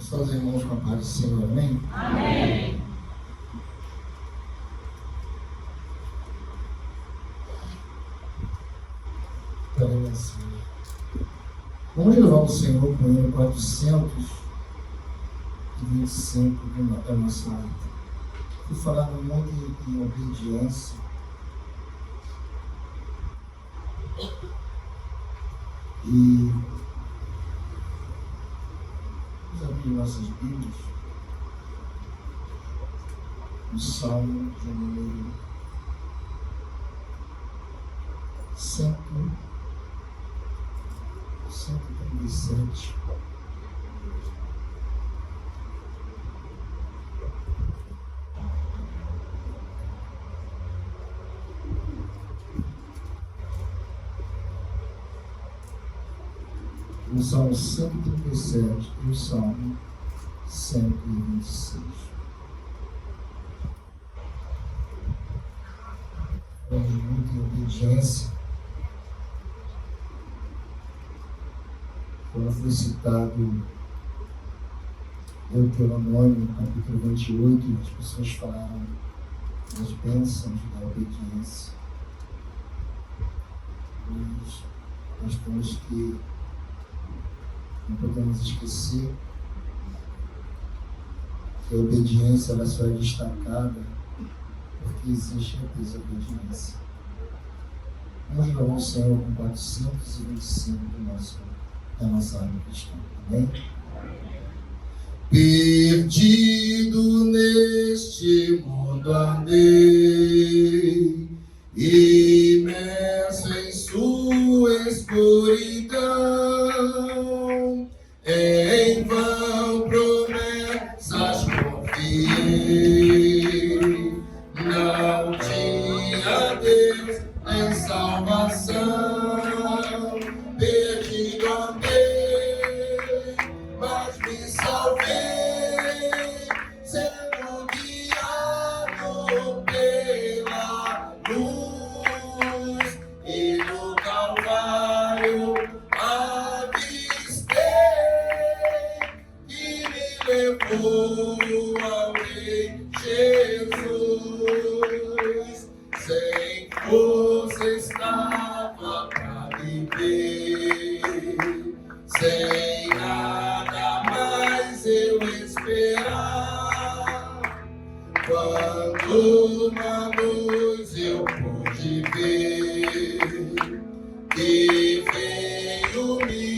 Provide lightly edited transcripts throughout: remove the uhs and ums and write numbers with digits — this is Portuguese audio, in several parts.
Só os irmãos com a paz do Senhor, amém? Amém. Também assim. Vamos louvar o Senhor com o hino 425 da nossa vida. Fui falar no mundo em obediência. E vamos abrir nossas Bíblias no Salmo de número 137. O Salmo 137 e o Salmo 126. Falamos muito em obediência. Quando foi citado Deuteronômio, capítulo 28, as pessoas falaram das bênçãos da obediência. Mas nós temos que, não podemos esquecer que a obediência ela só é destacada porque existe a desobediência. Vamos louvar o Senhor com 425 da nossa alma cristã, amém? Perdido neste mundo andei, imerso em sua escuridão, em vão promessas confiei, não tinha Deus em salvação, perdido andei, mas me salvei, sendo guiado pela luz, e no Calvário avistei, que me levou ao Rei Jesus. Sem força estava pra viver, sem nada mais eu esperar, quando uma luz eu pude ver, que veio me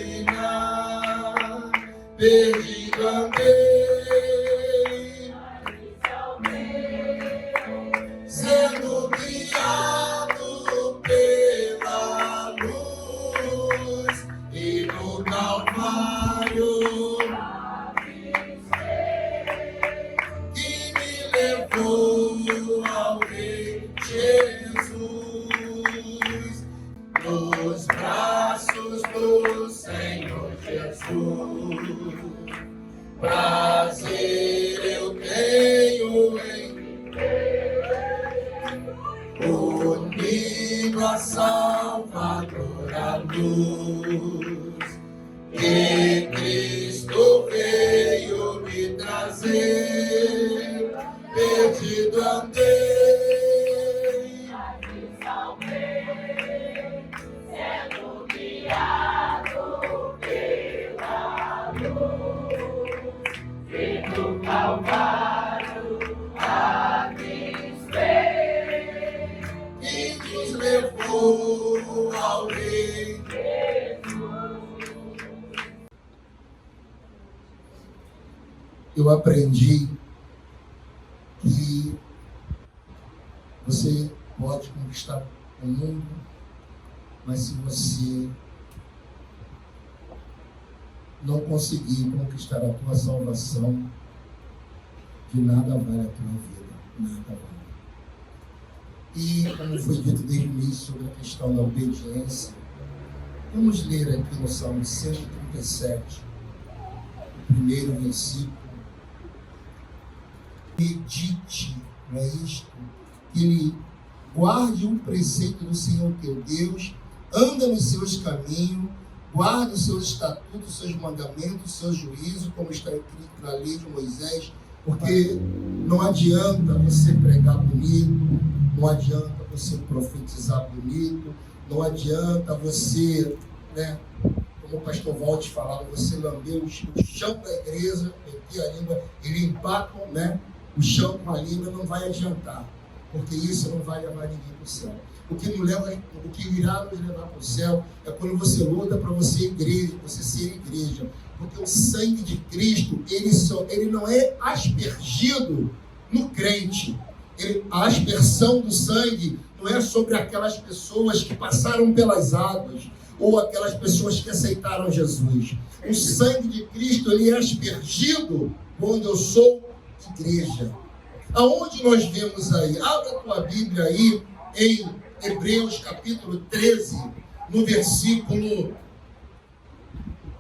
iluminar, perdido andei, sendo guiado pela luz, e no Calvário que me levou ao Rei Jesus, nos braços do Senhor Jesus. Prazer eu tenho em unido a Salvadora luz, que Cristo veio me trazer, perdido andei, Sendo guiado pela luz, e no Calvário avistei, e nos levou ao Rei. Eu aprendi que você pode conquistar o mundo, mas se você não conseguir conquistar a tua salvação, de nada vale a tua vida, nada vale. E como foi dito desde o início sobre a questão da obediência, vamos ler aqui no Salmo 137, o primeiro versículo. Medite, não é isto? Que guarde o preceito do Senhor teu Deus, anda nos seus caminhos, Guarde os seus estatutos, os seus mandamentos, os seus juízos, como está escrito na lei de Moisés, porque não adianta você pregar bonito, não adianta você profetizar bonito, não adianta você, né, como o pastor Walter falava, você lamber o chão da igreja, meter a língua e limpar com, né, o chão com a língua, não vai adiantar, porque isso não vai levar ninguém para o céu. O que irá nos levar para o céu é quando você luta para você ser igreja. Porque o sangue de Cristo, ele não é aspergido no crente. A aspersão do sangue não é sobre aquelas pessoas que passaram pelas águas ou aquelas pessoas que aceitaram Jesus. O sangue de Cristo, ele é aspergido quando eu sou igreja. Aonde nós vemos aí? Abra a tua Bíblia aí em Hebreus capítulo 13, no versículo...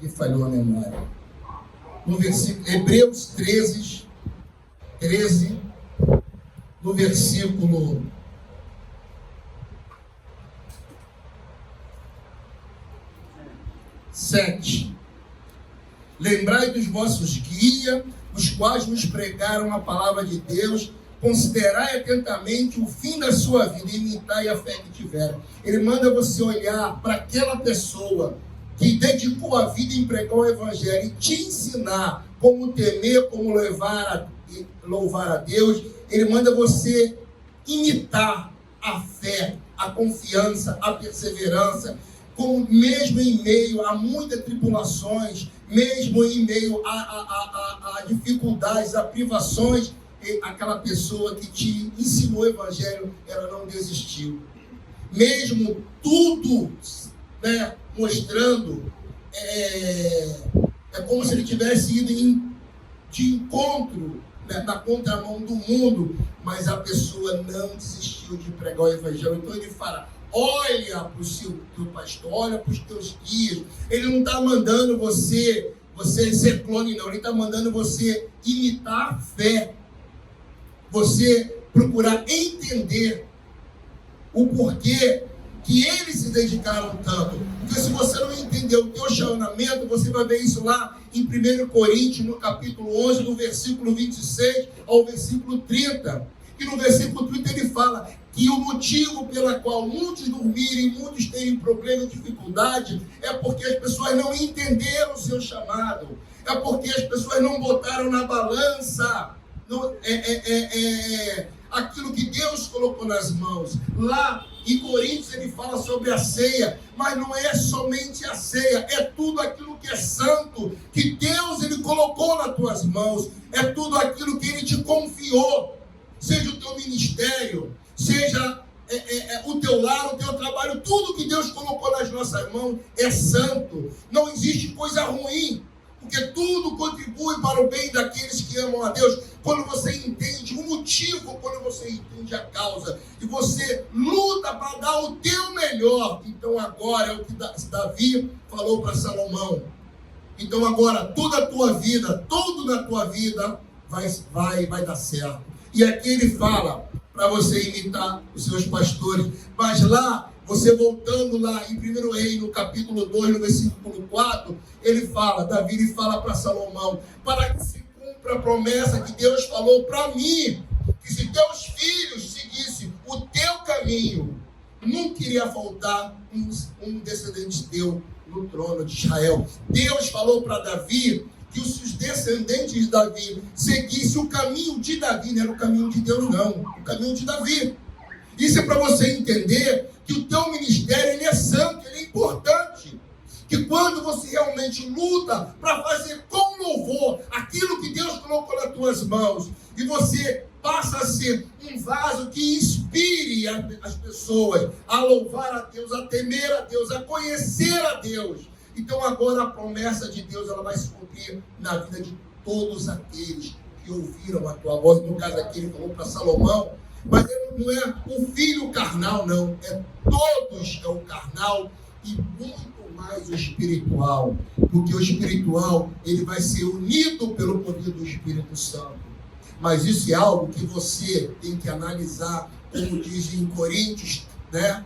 Me falhou a memória. No versículo... Hebreus 13, no versículo... 7. Lembrai dos vossos guias, os quais nos pregaram a palavra de Deus. Considerai atentamente o fim da sua vida e imitai a fé que tiveram. Ele manda você olhar para aquela pessoa que dedicou a vida em pregar o Evangelho e te ensinar como temer, como louvar a Deus. Ele manda você imitar a fé, a confiança, a perseverança, como mesmo em meio a muitas tribulações, mesmo em meio a dificuldades, a privações, aquela pessoa que te ensinou o Evangelho, ela não desistiu. Mesmo tudo, né, mostrando, é como se ele tivesse ido de encontro, né, na contramão do mundo, mas a pessoa não desistiu de pregar o Evangelho. Então ele fala, olha para o seu pastor, olha para os teus guias. Ele não está mandando você ser clone, não. Ele está mandando você imitar a fé. Você procurar entender o porquê que eles se dedicaram tanto. Porque se você não entender o teu chamamento, você vai ver isso lá em 1 Coríntios, no capítulo 11, no versículo 26 ao versículo 30. E no versículo 30 ele fala que o motivo pela qual muitos dormirem, muitos terem problema e dificuldade, é porque as pessoas não entenderam o seu chamado. É porque as pessoas não botaram na balança aquilo que Deus colocou nas mãos. Lá em Coríntios ele fala sobre a ceia, mas não é somente a ceia, é tudo aquilo que é santo, que Deus ele colocou nas tuas mãos, é tudo aquilo que ele te confiou, seja o teu ministério, seja o teu lar, o teu trabalho, tudo que Deus colocou nas nossas mãos é santo, não existe coisa ruim, porque tudo contribui para o bem daqueles que amam a Deus. Quando você entende o motivo, quando você entende a causa, e você luta para dar o teu melhor. Então agora é o que Davi falou para Salomão. Então agora tudo na tua vida vai dar certo. E aqui ele fala para você imitar os seus pastores. Mas lá, você voltando lá em 1 Reis, no capítulo 2, no versículo 4, Davi ele fala para Salomão, para que se cumpra a promessa que Deus falou para mim, que se teus filhos seguissem o teu caminho, nunca iria faltar um descendente teu no trono de Israel. Deus falou para Davi que os descendentes de Davi seguissem o caminho de Davi, não era o caminho de Deus não, o caminho de Davi. Isso é para você entender que o teu ministério ele é santo, ele é importante. Que quando você realmente luta para fazer com louvor aquilo que Deus colocou nas tuas mãos, e você passa a ser um vaso que inspire as pessoas a louvar a Deus, a temer a Deus, a conhecer a Deus. Então agora a promessa de Deus ela vai se cumprir na vida de todos aqueles que ouviram a tua voz. No caso aqui ele falou para Salomão, mas ele não é o filho carnal, não. Todos é o carnal e muito mais o espiritual. Porque o espiritual, ele vai ser unido pelo poder do Espírito Santo. Mas isso é algo que você tem que analisar, como diz em Coríntios, né?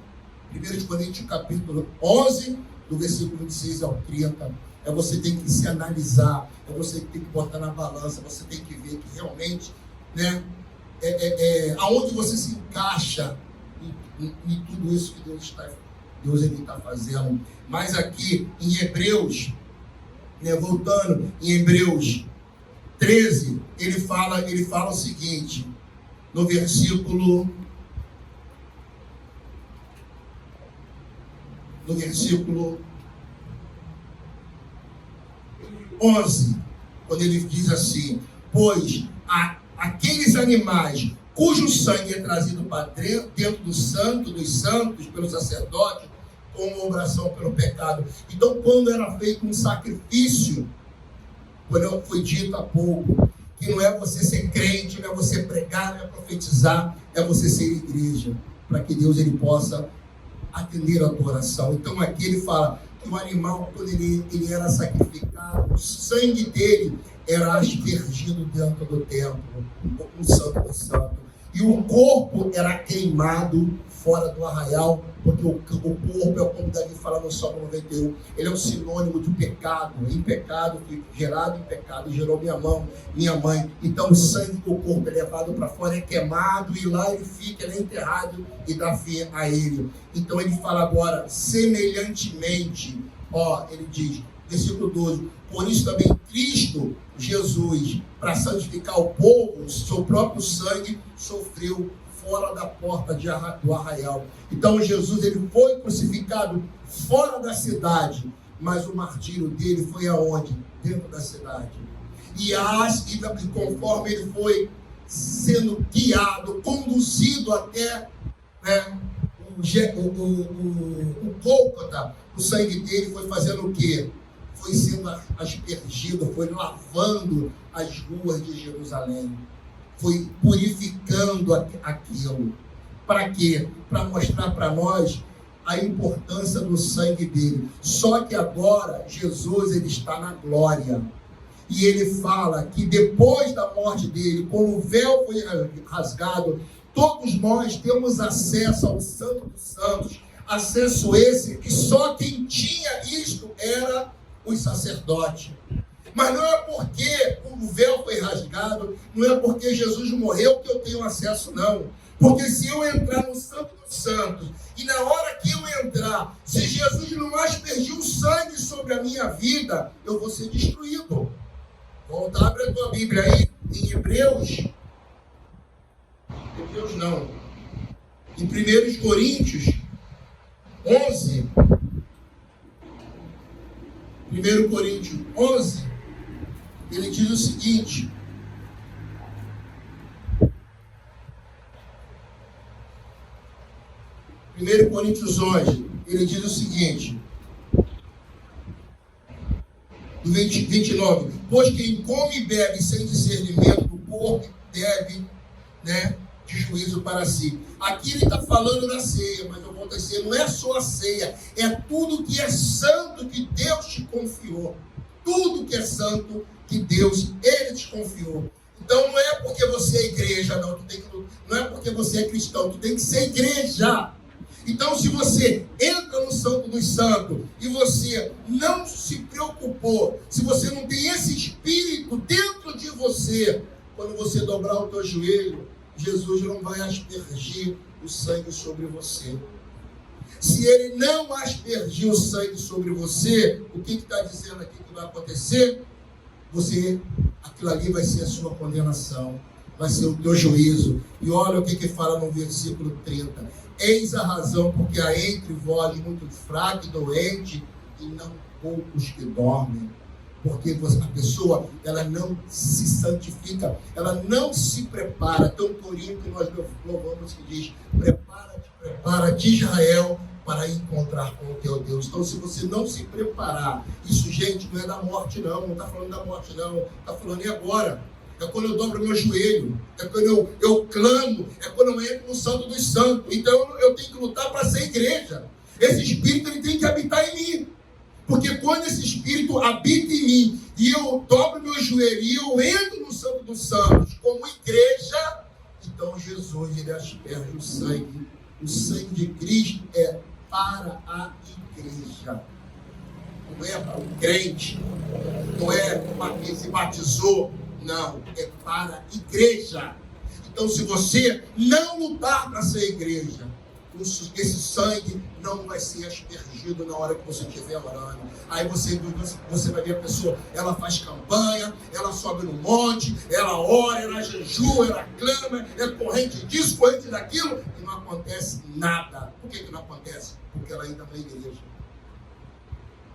1 Coríntios capítulo 11, do versículo 26 ao 30. Você tem que se analisar, você tem que botar na balança, você tem que ver que realmente, né, aonde você se encaixa em tudo isso que Deus ele está fazendo. Mas aqui em Hebreus, né, voltando em Hebreus 13, ele fala o seguinte, no versículo 11, quando ele diz assim: pois aqueles animais cujo sangue é trazido para dentro do santo dos santos pelo sacerdote, como oração pelo pecado. Então, quando era feito um sacrifício, quando foi dito há pouco, que não é você ser crente, não é você pregar, não é profetizar, é você ser igreja, para que Deus ele possa atender a tua oração. Então aqui ele fala que o animal, quando ele era sacrificado, o sangue dele era aspergido dentro do templo, no santo do santo, e o corpo era queimado fora do arraial, porque o corpo é, como Davi fala no Salmo 91, ele é um sinônimo de pecado. Em pecado, gerado em pecado, gerou minha mãe. Então o sangue do corpo é levado para fora, é queimado, e lá ele fica, ele é enterrado e dá fim a ele. Então ele fala agora, semelhantemente, ele diz, versículo 12, por isso também Cristo Jesus, para santificar o povo, seu próprio sangue sofreu fora da porta do arraial. Então Jesus ele foi crucificado fora da cidade, mas o martírio dele foi aonde? Dentro da cidade. E conforme ele foi sendo guiado, conduzido até, né, o Gólgota, o sangue dele foi fazendo o quê? Foi sendo aspergido, foi lavando as ruas de Jerusalém, foi purificando aquilo. Para quê? Para mostrar para nós a importância do sangue dele. Só que agora Jesus ele está na glória. E ele fala que depois da morte dele, quando o véu foi rasgado, todos nós temos acesso ao Santo dos Santos. Acesso esse que só quem tinha isto era os sacerdotes. Mas não é porque o véu foi rasgado, não é porque Jesus morreu que eu tenho acesso, não. Porque se eu entrar no Santo dos Santos, e na hora que eu entrar, se Jesus não aspergiu sangue sobre a minha vida, eu vou ser destruído. Volta, abre a tua Bíblia aí, em Hebreus não, em 1 Coríntios 11, 1 Coríntios 11, ele diz o seguinte: Primeiro Coríntios 11, ele diz o seguinte, no 29, pois quem come e bebe sem discernimento do corpo deve, né, de juízo para si. Aqui ele está falando da ceia, mas eu vou dizer, não é só a ceia, é tudo que é santo que Deus te confiou. Tudo que é santo que Deus, ele te confiou. Então não é porque você é igreja, não é porque você é cristão, tu tem que ser igreja. Então se você entra no Santo dos Santos e você não se preocupou, se você não tem esse espírito dentro de você, quando você dobrar o teu joelho, Jesus não vai aspergir o sangue sobre você. Se ele não aspergir o sangue sobre você, o que está dizendo aqui que vai acontecer? Aquilo ali vai ser a sua condenação, vai ser o teu juízo. E olha o que fala no versículo 30. Eis a razão porque há entre vós muito fraco e doente, e não poucos que dormem. Porque a pessoa, ela não se santifica, ela não se prepara. Tem um corinho que nós louvamos que diz: prepara-te, Israel, para encontrar com o teu Deus. Então, se você não se preparar, isso, gente, não é da morte, não está falando da morte, não, está falando e agora. É quando eu dobro meu joelho, é quando eu clamo, é quando eu entro no Santo dos Santos. Então, eu tenho que lutar para ser igreja. Esse Espírito ele tem que habitar em mim. Porque quando esse Espírito habita em mim, e eu dobro meu joelho, e eu entro no Santo dos Santos como igreja, então Jesus, ele asperge o sangue. O sangue de Cristo é para a igreja. não é para o crente, não é para quem se batizou, não, é para a igreja. Então, se você não lutar para ser igreja, esse sangue não vai ser aspergido na hora que você estiver orando. Aí você vai ver a pessoa, ela faz campanha, ela sobe no monte, ela ora, ela jejua, ela clama, é corrente disso, corrente daquilo, e não acontece nada. Por que não acontece? Porque ela ainda não é igreja.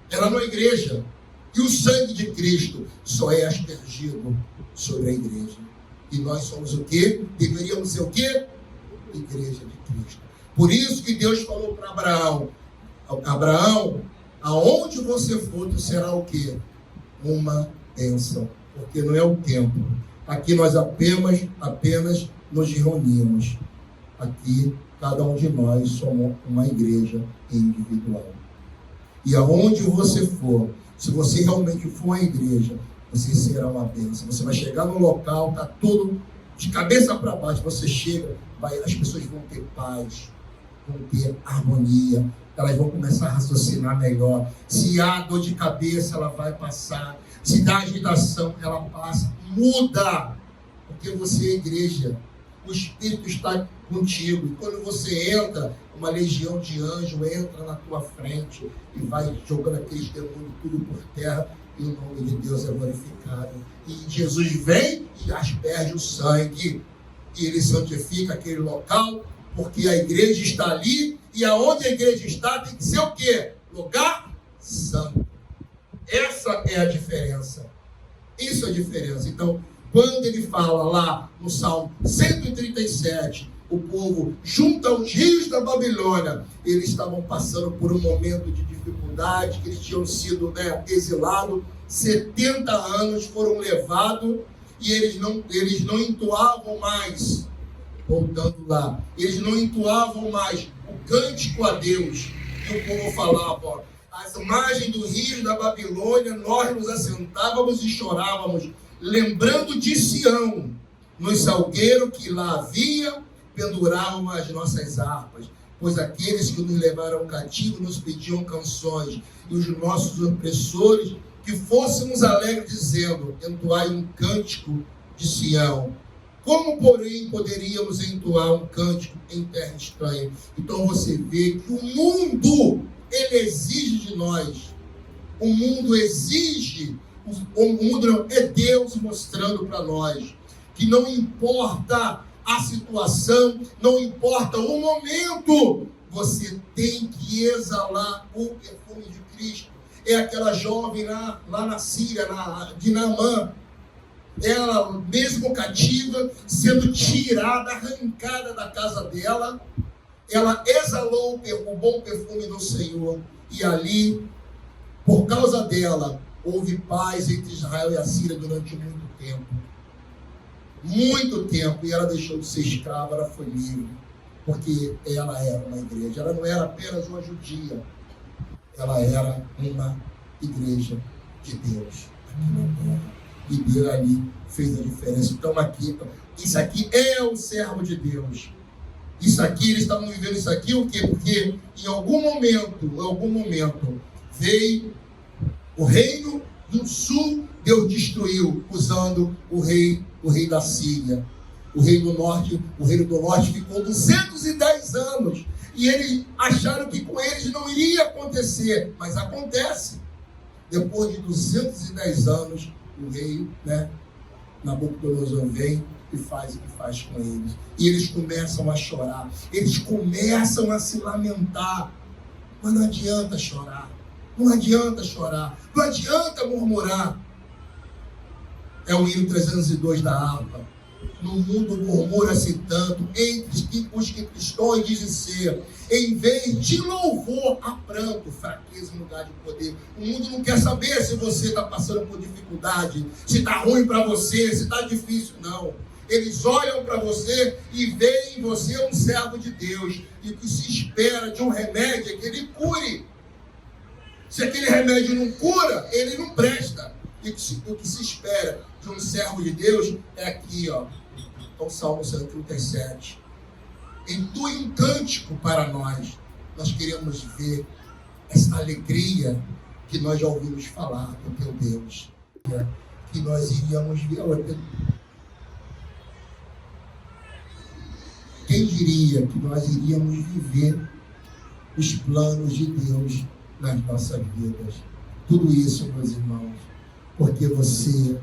Ela não é igreja. E o sangue de Cristo só é aspergido sobre a igreja. E nós somos o quê? Deveríamos ser o quê? Igreja de Cristo. Por isso que Deus falou para Abraão: Abraão, aonde você for, tu será o quê? Uma bênção. Porque não é o tempo. Aqui nós apenas nos reunimos. Aqui, cada um de nós somos uma igreja individual. E aonde você for, se você realmente for a igreja, você será uma bênção. Você vai chegar no local, está tudo de cabeça para baixo. Você chega, as pessoas vão ter paz, vão ter harmonia, elas vão começar a raciocinar melhor. Se há dor de cabeça, ela vai passar. Se dá agitação, ela passa. Muda, porque você é igreja. O Espírito está contigo. E quando você entra, uma legião de anjos entra na tua frente e vai jogando aqueles demônios tudo por terra. E o nome de Deus é glorificado. E Jesus vem e asperge o sangue. E ele santifica aquele local, porque a igreja está ali. E aonde a igreja está tem que ser o quê? Lugar santo. Essa é a diferença. Isso é a diferença. Então, quando ele fala lá no Salmo 137, o povo junto aos rios da Babilônia, eles estavam passando por um momento de dificuldade, que eles tinham sido exilados, 70 anos foram levados, e eles não entoavam mais, voltando lá, eles não entoavam mais o cântico a Deus. E o povo falava: às margens do rio da Babilônia, nós nos assentávamos e chorávamos, lembrando de Sião, nos salgueiros que lá havia, penduravam as nossas harpas, pois aqueles que nos levaram cativo nos pediam canções, e os nossos opressores que fôssemos alegres, dizendo: entoai um cântico de Sião. Como, porém, poderíamos entoar um cântico em terra estranha? Então você vê que o mundo, ele exige de nós. O mundo exige, o mundo é Deus mostrando para nós que não importa a situação, não importa o momento, você tem que exalar o perfume de Cristo. É aquela jovem lá na Síria, de Naamã, ela mesmo cativa, sendo tirada, arrancada da casa dela, ela exalou o bom perfume do Senhor, e ali, por causa dela, houve paz entre Israel e a Síria durante muito tempo. Muito tempo, e ela deixou de ser escrava, ela foi livre, porque ela era uma igreja. Ela não era apenas uma judia, ela era uma igreja de Deus aqui na terra. E Deus ali fez a diferença. Então isso aqui é o servo de Deus. Isso aqui, eles estavam vivendo isso aqui, o quê? Porque em algum momento, veio o reino do sul, Deus destruiu, usando o rei da Síria. O reino do norte ficou 210 anos. E eles acharam que com eles não iria acontecer. Mas acontece. Depois de 210 anos, o rei, Nabucodonosor, vem e faz o que faz com eles. E eles começam a chorar. Eles começam a se lamentar. Mas não adianta chorar. Não adianta chorar. Não adianta murmurar. É o hino 302 da harpa. No mundo murmura-se tanto, entre os que cristãos dizem ser. Em vez de louvor, há pranto, fraqueza em lugar de poder. O mundo não quer saber se você está passando por dificuldade, se está ruim para você, se está difícil, não. Eles olham para você e veem em você um servo de Deus. E o que se espera de um remédio é que ele cure. Se aquele remédio não cura, ele não presta. E o que se espera de um servo de Deus é aqui, o Salmo 137. Entoe um cântico para nós. Nós queremos ver essa alegria que nós já ouvimos falar do teu Deus, que nós iríamos ver. Quem diria que nós iríamos viver os planos de Deus nas nossas vidas? Tudo isso, meus irmãos, porque você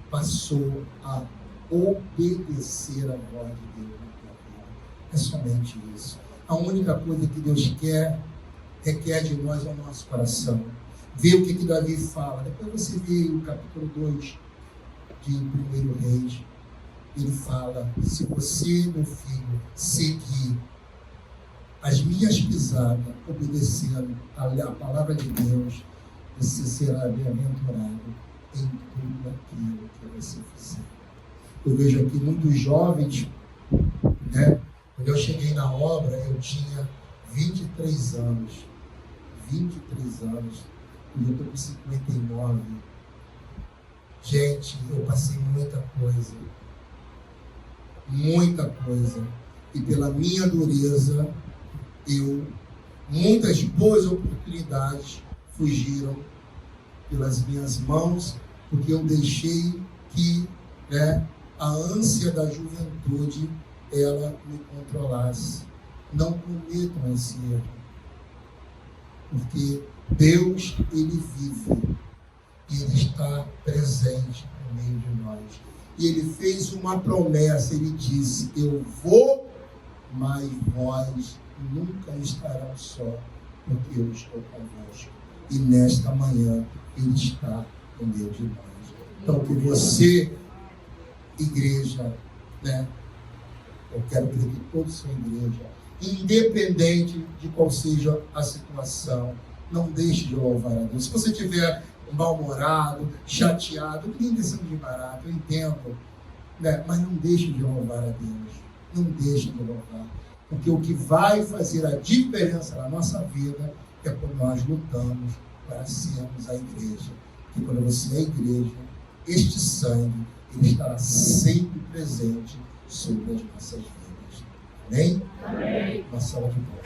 passou a obedecer a voz de Deus na tua vida. É somente isso. A única coisa que Deus requer de nós é o nosso coração. Vê o que Davi fala. Depois você vê o capítulo 2 de 1 Reis. Ele fala: se você, meu filho, seguir as minhas pisadas, obedecendo a palavra de Deus, você será bem-aventurado em tudo aquilo que você fizer. Eu vejo aqui muitos jovens, né? Quando eu cheguei na obra, eu tinha 23 anos. 23 anos. E eu estou com 59. Gente, eu passei muita coisa. Muita coisa. E pela minha dureza, muitas boas oportunidades fugiram pelas minhas mãos, porque eu deixei que a ânsia da juventude ela me controlasse. Não cometam esse erro, porque Deus, Ele vive e Ele está presente no meio de nós. E Ele fez uma promessa, Ele disse: eu vou, mas vós nunca estarão só, porque eu estou convosco. E nesta manhã Ele está no meio de nós. Então, que você, igreja, eu quero crer que todos são igreja, independente de qual seja a situação, não deixe de louvar a Deus. Se você estiver mal-humorado, chateado, ninguém descendo de barato, eu entendo, mas não deixe de louvar a Deus. Não deixe de louvar. Porque o que vai fazer a diferença na nossa vida é quando nós lutamos para sermos a igreja. Porque quando você é a igreja, este sangue, ele estará sempre presente sobre as nossas vidas. Amém? Amém. Uma salva de palmas.